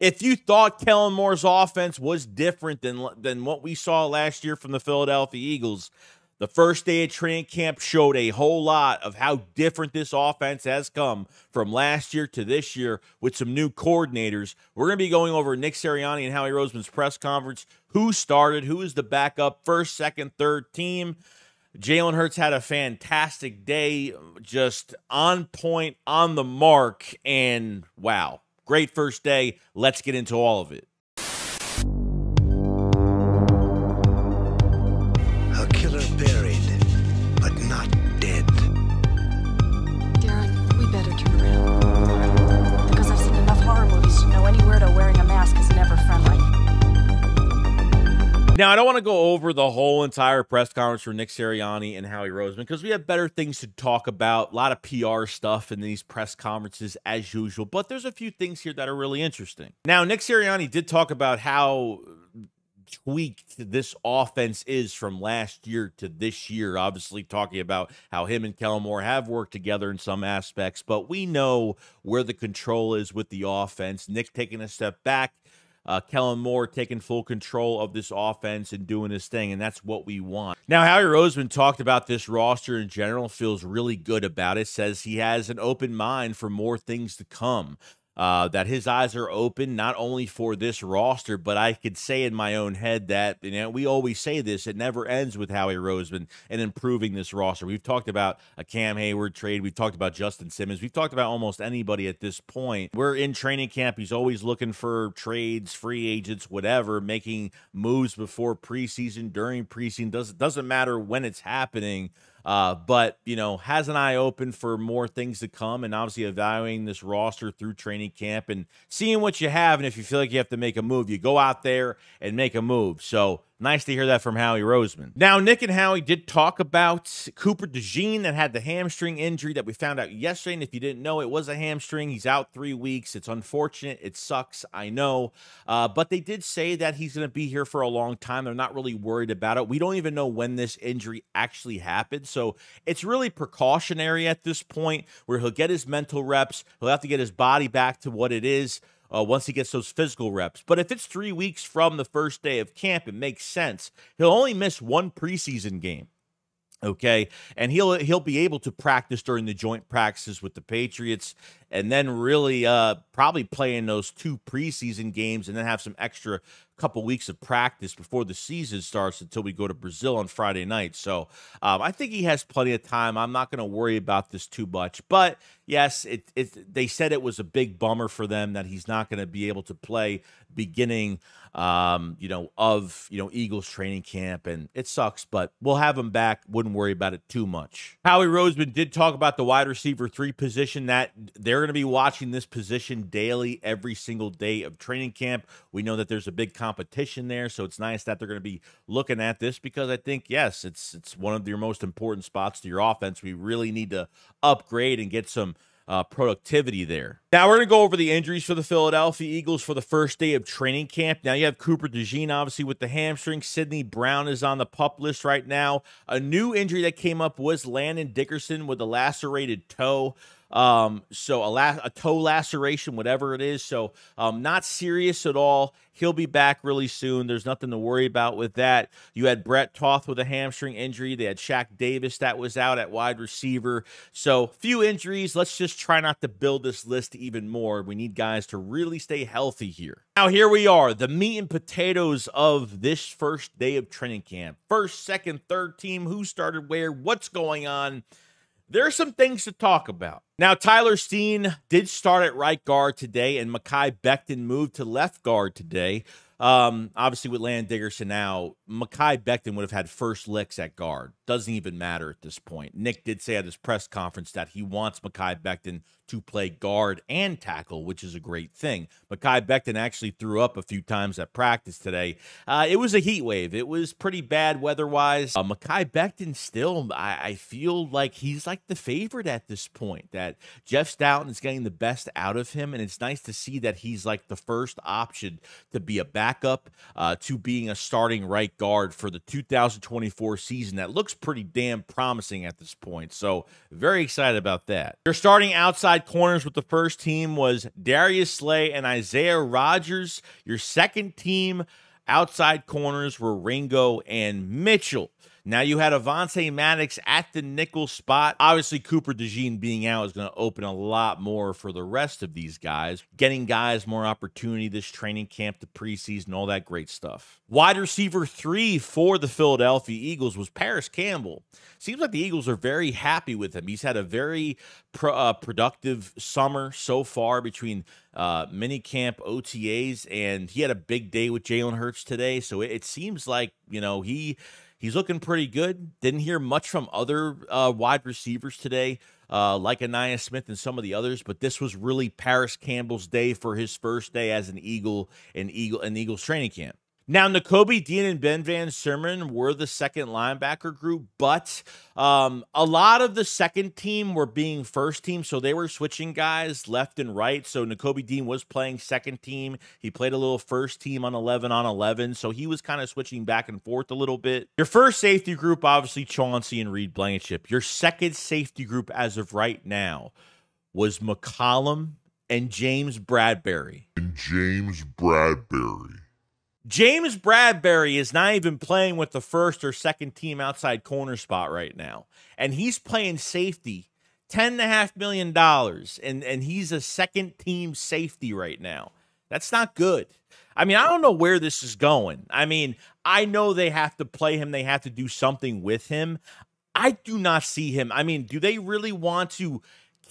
If you thought Kellen Moore's offense was different than what we saw last year from the Philadelphia Eagles, the first day of training camp showed a whole lot of how different this offense has come from last year to this year with some new coordinators. We're going to be going over Nick Sirianni and Howie Roseman's press conference, who started, who is the backup, first, second, third team. Jalen Hurts had a fantastic day, just on point, on the mark, and wow, great first day. Let's get into all of it. A killer buried, but not dead. Darren, we better turn around. Because I've seen enough horror movies to know any weirdo wearing a mask is never friendly. Now, I don't want to go over the whole entire press conference for Nick Sirianni and Howie Roseman because we have better things to talk about, a lot of PR stuff in these press conferences as usual, but there's a few things here that are really interesting. Now, Nick Sirianni did talk about how tweaked this offense is from last year to this year, obviously talking about how him and Kellen Moore have worked together in some aspects, but we know where the control is with the offense. Nick taking a step back, Kellen Moore taking full control of this offense and doing his thing, and that's what we want. Now, Howie Roseman talked about this roster in general, feels really good about it, says he has an open mind for more things to come, that his eyes are open not only for this roster, but I could say in my own head that, you know, we always say this, it never ends with Howie Roseman and improving this roster. We've talked about a Cam Hayward trade. We've talked about Justin Simmons. We've talked about almost anybody at this point. We're in training camp. He's always looking for trades, free agents, whatever, making moves before preseason, during preseason. Doesn't matter when it's happening. But, you know, has an eye open for more things to come and obviously evaluating this roster through training camp and seeing what you have. And if you feel like you have to make a move, you go out there and make a move. So nice to hear that from Howie Roseman. Now, Nick and Howie did talk about Cooper DeJean that had the hamstring injury that we found out yesterday. And if you didn't know, it was a hamstring. He's out 3 weeks. It's unfortunate. It sucks, I know. But they did say that he's going to be here for a long time. They're not really worried about it. We don't even know when this injury actually happened. So it's really precautionary at this point where he'll get his mental reps. He'll have to get his body back to what it is once he gets those physical reps. But if it's 3 weeks from the first day of camp, it makes sense. He'll only miss one preseason game. Okay, and he'll be able to practice during the joint practices with the Patriots and then really probably play in those 2 preseason games and then have some extra couple weeks of practice before the season starts until we go to Brazil on Friday night. So I think he has plenty of time. I'm not going to worry about this too much. But yes, they said it was a big bummer for them that he's not going to be able to play beginning Eagles training camp, and it sucks, but we'll have him back. Wouldn't worry about it too much. Howie Roseman did talk about the wide receiver 3 position, that they're going to be watching this position daily every single day of training camp. We know that there's a big competition there, so it's nice that they're going to be looking at this because I think, yes, it's one of your most important spots to your offense. We really need to upgrade and get some productivity there. Now we're going to go over the injuries for the Philadelphia Eagles for the first day of training camp. Now you have Cooper DeJean obviously with the hamstring. Sidney Brown is on the PUP list right now. A new injury that came up was Landon Dickerson with a lacerated toe. So a toe laceration, whatever it is. So not serious at all. He'll be back really soon. There's nothing to worry about with that. You had Brett Toth with a hamstring injury. They had Shaq Davis that was out at wide receiver. So few injuries. Let's just try not to build this list even more. We need guys to really stay healthy here. Now here we are, the meat and potatoes of this first day of training camp. First, second, third team, who started where, what's going on. There are some things to talk about. Now, Tyler Steen did start at right guard today, and Mekhi Becton moved to left guard today. Obviously, with Landon Dickerson now, Mekhi Becton would have had first licks at guard. Doesn't even matter at this point. Nick did say at his press conference that he wants Mekhi Becton to play guard and tackle, which is a great thing. Mekhi Becton actually threw up a few times at practice today. It was a heat wave. It was pretty bad weather-wise. Mekhi Becton still, I feel like he's like the favorite at this point, that that Jeff Stoughton is getting the best out of him, and it's nice to see that he's like the first option to be a backup to being a starting right guard for the 2024 season. That looks pretty damn promising at this point, so very excited about that. Your starting outside corners with the first team was Darius Slay and Isaiah Rodgers. Your second team outside corners were Ringo and Mitchell. Now you had Avonte Maddox at the nickel spot. Obviously, Cooper DeJean being out is going to open a lot more for the rest of these guys, getting guys more opportunity this training camp, the preseason, all that great stuff. Wide receiver 3 for the Philadelphia Eagles was Paris Campbell. Seems like the Eagles are very happy with him. He's had a very productive summer so far between minicamp, OTAs, and he had a big day with Jalen Hurts today. So it seems like, you know, he's looking pretty good. Didn't hear much from other wide receivers today, like Anaya Smith and some of the others, but this was really Paris Campbell's day for his first day as an Eagle in Eagles training camp. Now, Nakobe Dean and Ben Van Sermon were the second linebacker group, but a lot of the second team were being first team, so they were switching guys left and right. So Nakobe Dean was playing second team. He played a little first team on 11 on 11, so he was kind of switching back and forth a little bit. Your first safety group, obviously Chauncey and Reed Blankenship. Your second safety group as of right now was McCollum and James Bradberry. James Bradberry is not even playing with the first or second team outside corner spot right now. And he's playing safety, $10.5 million. And he's a second team safety right now. That's not good. I mean, I don't know where this is going. I mean, I know they have to play him. They have to do something with him. I do not see him. I mean, do they really want to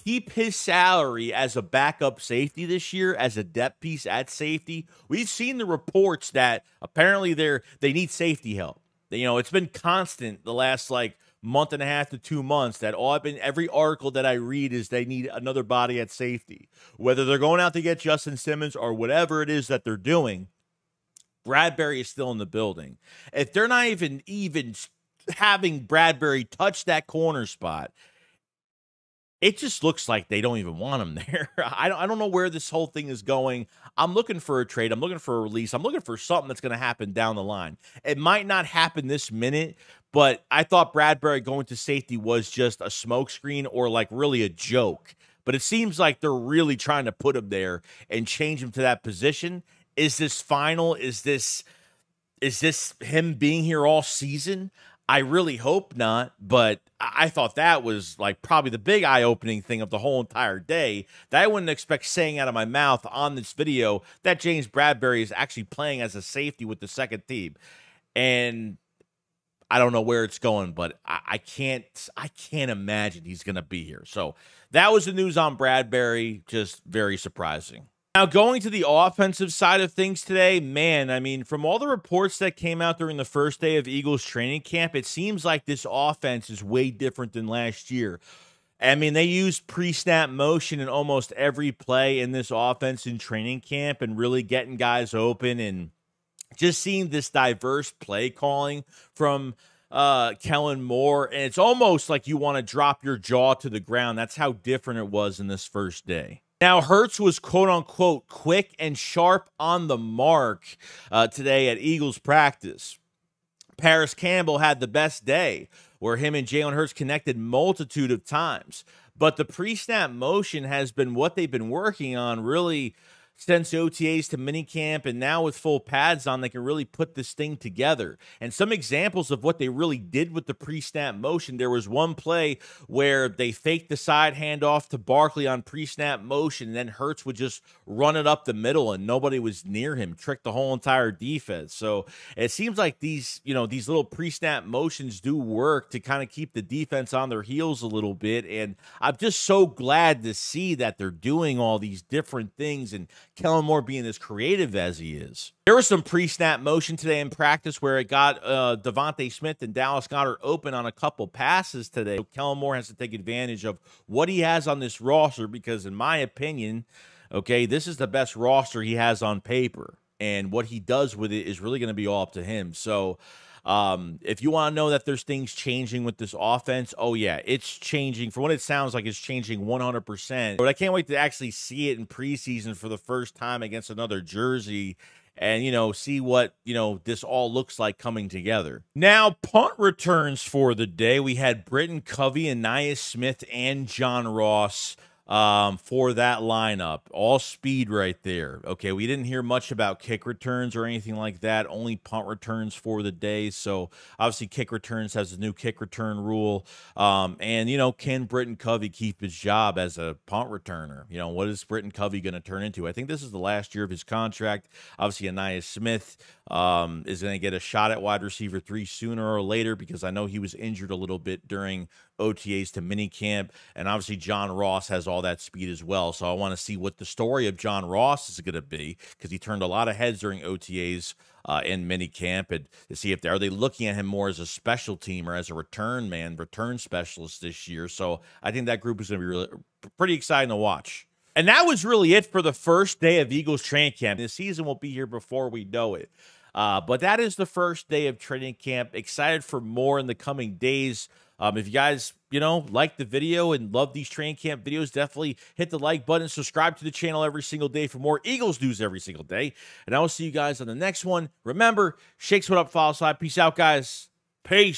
keep his salary as a backup safety this year, as a depth piece at safety? We've seen the reports that apparently they need safety help. You know, it's been constant the last like month and a half to 2 months that every article that I read is they need another body at safety. Whether they're going out to get Justin Simmons or whatever it is that they're doing, Bradberry is still in the building. If they're not even having Bradberry touch that corner spot, it just looks like they don't even want him there. I don't know where this whole thing is going. I'm looking for a trade. I'm looking for a release. I'm looking for something that's going to happen down the line. It might not happen this minute, but I thought Bradberry going to safety was just a smokescreen or like really a joke. But it seems like they're really trying to put him there and change him to that position. Is this final? Is this him being here all season? I really hope not, but I thought that was like probably the big eye-opening thing of the whole entire day, that I wouldn't expect saying out of my mouth on this video that James Bradberry is actually playing as a safety with the second team. And I don't know where it's going, but I can't imagine he's going to be here. So that was the news on Bradberry. Just very surprising. Now, going to the offensive side of things today, man, I mean, from all the reports that came out during the first day of Eagles training camp, it seems like this offense is way different than last year. I mean, they used pre-snap motion in almost every play in this offense in training camp and really getting guys open, and just seeing this diverse play calling from Kellen Moore. And it's almost like you want to drop your jaw to the ground. That's how different it was in this first day. Now, Hurts was quote-unquote quick and sharp on the mark today at Eagles practice. Paris Campbell had the best day where him and Jalen Hurts connected multitude of times. But the pre-snap motion has been what they've been working on really since OTAs to minicamp, and now with full pads on, they can really put this thing together. And some examples of what they really did with the pre-snap motion, there was one play where they faked the side handoff to Barkley on pre-snap motion, and then Hurts would just run it up the middle, and nobody was near him, tricked the whole entire defense. So it seems like these little pre-snap motions do work to kind of keep the defense on their heels a little bit, and I'm just so glad to see that they're doing all these different things, and Kellen Moore being as creative as he is. There was some pre-snap motion today in practice where it got Devontae Smith and Dallas Goedert open on a couple passes today. So Kellen Moore has to take advantage of what he has on this roster because, in my opinion, okay, this is the best roster he has on paper. And what he does with it is really going to be all up to him. So If you want to know that there's things changing with this offense, oh yeah, it's changing. For what it sounds like, it's changing 100%. But I can't wait to actually see it in preseason for the first time against another jersey and, see what, this all looks like coming together. Now, punt returns for the day. We had Britton Covey, Anais Smith, and John Ross for that lineup. All speed right there. Okay, we didn't hear much about kick returns or anything like that. Only punt returns for the day. So obviously kick returns has a new kick return rule. And, can Britton Covey keep his job as a punt returner? What is Britton Covey going to turn into? I think this is the last year of his contract. Obviously, Anais Smith is going to get a shot at wide receiver 3 sooner or later because I know he was injured a little bit during OTAs to minicamp, and obviously John Ross has all that speed as well. So I want to see what the story of John Ross is going to be because he turned a lot of heads during OTAs in minicamp, and to see if are they looking at him more as a special team or as a return specialist this year. So I think that group is going to be really pretty exciting to watch. And that was really it for the first day of Eagles training camp. The season will be here before we know it. But that is the first day of training camp. Excited for more in the coming days. If you guys, like the video and love these training camp videos, definitely hit the like button. Subscribe to the channel every single day for more Eagles news every single day. And I will see you guys on the next one. Remember, Shakes what up, follow side. Peace out, guys. Peace.